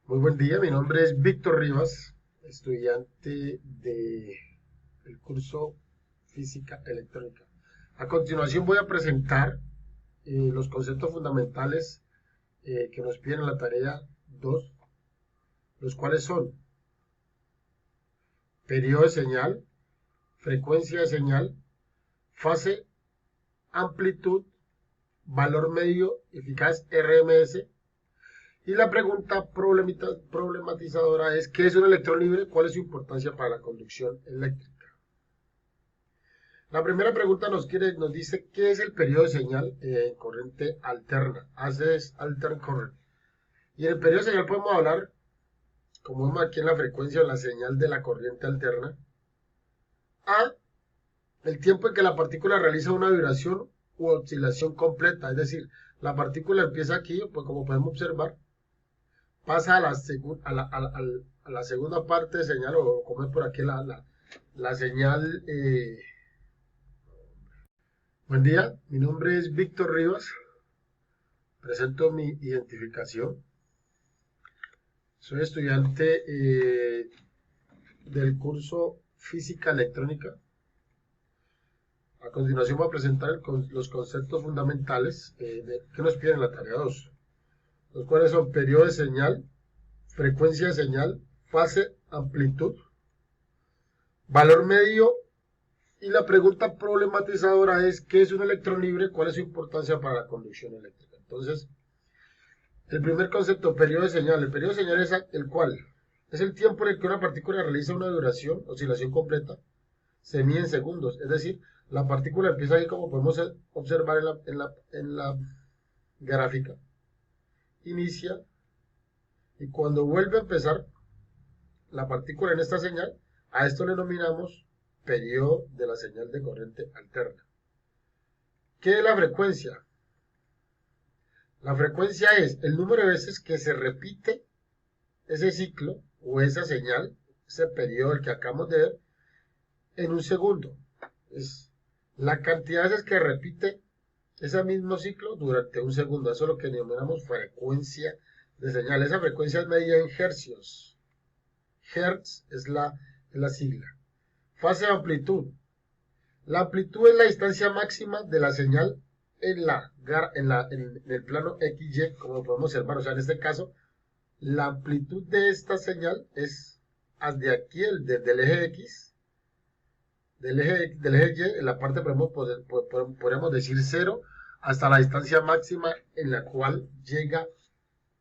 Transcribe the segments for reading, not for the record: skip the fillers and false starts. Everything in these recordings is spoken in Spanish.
Muy buen día, mi nombre es Víctor Rivas, estudiante del curso Física Electrónica. A continuación voy a presentar los conceptos fundamentales que nos piden en la tarea 2, los cuales son periodo de señal, frecuencia de señal, fase, amplitud, valor medio eficaz RMS. Y la pregunta problematizadora es: ¿qué es un electrón libre? ¿Cuál es su importancia para la conducción eléctrica? La primera pregunta nos dice: ¿qué es el periodo de señal en corriente alterna? Access alternate current. Y en el periodo de señal podemos hablar, como vemos aquí en la frecuencia o la señal de la corriente alterna, a el tiempo en que la partícula realiza una vibración u oscilación completa. Es decir, la partícula empieza aquí, pues como podemos observar, pasa a la segunda parte de señal, o como es por aquí la señal. Buen día, mi nombre es Víctor Rivas, presento mi identificación. Soy estudiante del curso Física Electrónica. A continuación voy a presentar los conceptos fundamentales que nos piden en la tarea 2, los cuales son periodo de señal, frecuencia de señal, fase, amplitud, valor medio. Y la pregunta problematizadora es: ¿qué es un electrón libre? ¿Cuál es su importancia para la conducción eléctrica? Entonces, el primer concepto, periodo de señal. El periodo de señal es el cual es el tiempo en el que una partícula realiza una duración, oscilación completa, se mide en segundos. Es decir, la partícula empieza ahí, como podemos observar en la gráfica, inicia, y cuando vuelve a empezar la partícula en esta señal, a esto le denominamos periodo de la señal de corriente alterna. ¿Qué es la frecuencia? La frecuencia es el número de veces que se repite ese ciclo o esa señal, ese periodo del que acabamos de ver, en un segundo. Es la cantidad de veces que repite ese mismo ciclo durante un segundo. Eso es lo que denominamos frecuencia de señal. Esa frecuencia es medida en hercios. Hertz es la sigla. Fase de amplitud. La amplitud es la distancia máxima de la señal en el plano XY, como podemos observar. O sea, en este caso, la amplitud de esta señal es desde aquí, desde el eje X, del eje Y, en la parte podemos decir 0, hasta la distancia máxima en la cual llega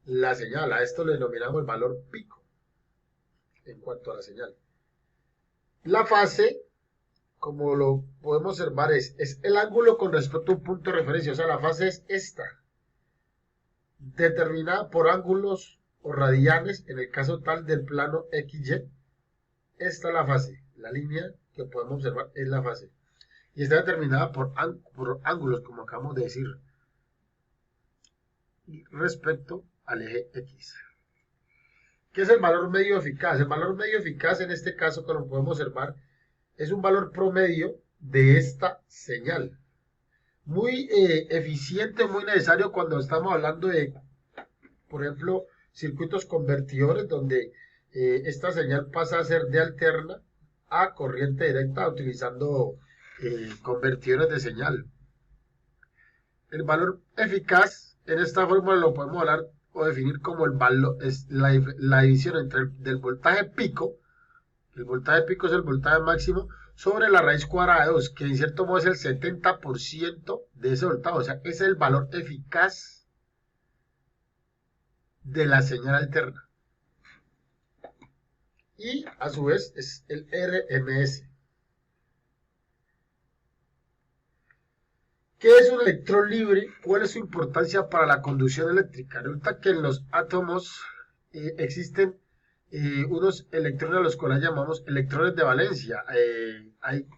la señal. A esto le denominamos el valor pico en cuanto a la señal. La fase, como lo podemos observar, es el ángulo con respecto a un punto de referencia. O sea, la fase es esta, determinada por ángulos o radianes, en el caso tal del plano XY. Esta es la fase, la línea que podemos observar es la fase. Y está determinada por ángulos, como acabamos de decir, respecto al eje X. ¿Qué es el valor medio eficaz? El valor medio eficaz, en este caso, como podemos observar, es un valor promedio de esta señal. Muy eficiente, muy necesario cuando estamos hablando de, por ejemplo, circuitos convertidores, donde esta señal pasa a ser de alterna a corriente directa utilizando convertidores de señal. El valor eficaz en esta fórmula lo podemos hablar o definir como el valor, es la división del voltaje pico. El voltaje pico es el voltaje máximo sobre la raíz cuadrada de 2, que en cierto modo es el 70% de ese voltaje. O sea, es el valor eficaz de la señal alterna. Y a su vez es el RMS. ¿Qué es un electrón libre? ¿Cuál es su importancia para la conducción eléctrica? Resulta que en los átomos existen unos electrones a los cuales llamamos electrones de valencia. Hay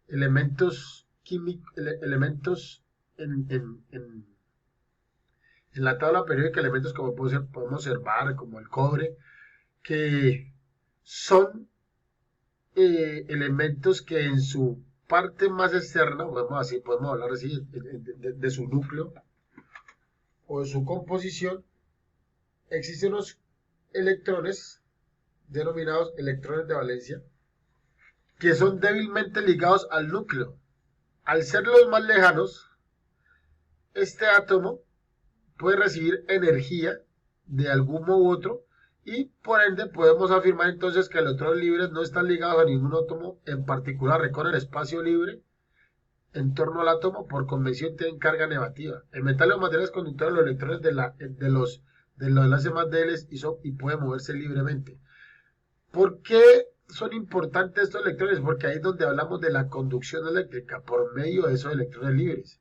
elementos químicos, elementos en la tabla periódica, elementos como podemos observar, como el cobre, que son elementos que en su parte más externa, podemos hablar así, de su núcleo o de su composición, existen unos electrones, denominados electrones de valencia, que son débilmente ligados al núcleo. Al ser los más lejanos, este átomo puede recibir energía de algún modo u otro, y por ende podemos afirmar entonces que los electrones libres no están ligados a ningún átomo en particular, recorren el espacio libre en torno al átomo, por convención tienen carga negativa. El metal y los materiales conductores, los electrones de los enlaces más débiles y pueden moverse libremente. ¿Por qué son importantes estos electrones? Porque ahí es donde hablamos de la conducción eléctrica por medio de esos electrones libres.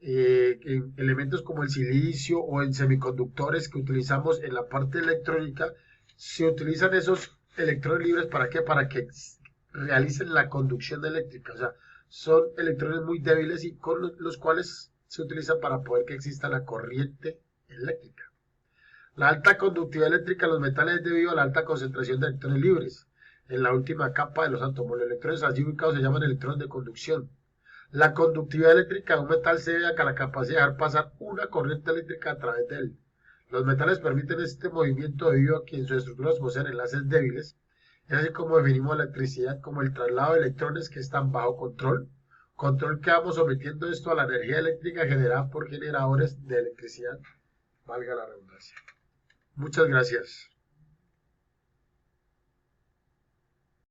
En elementos como el silicio o en semiconductores que utilizamos en la parte electrónica, se utilizan esos electrones libres ¿para qué? Para que realicen la conducción eléctrica. O sea, son electrones muy débiles y con los cuales se utilizan para poder que exista la corriente eléctrica. La alta conductividad eléctrica de los metales es debido a la alta concentración de electrones libres en la última capa de los átomos. Los electrones allí ubicados se llaman electrones de conducción. La conductividad eléctrica de un metal se debe a la capacidad de dejar pasar una corriente eléctrica a través de él. Los metales permiten este movimiento debido a que en sus estructuras poseen enlaces débiles. Es así como definimos la electricidad como el traslado de electrones que están bajo control que vamos sometiendo esto a la energía eléctrica generada por generadores de electricidad, valga la redundancia. Muchas gracias.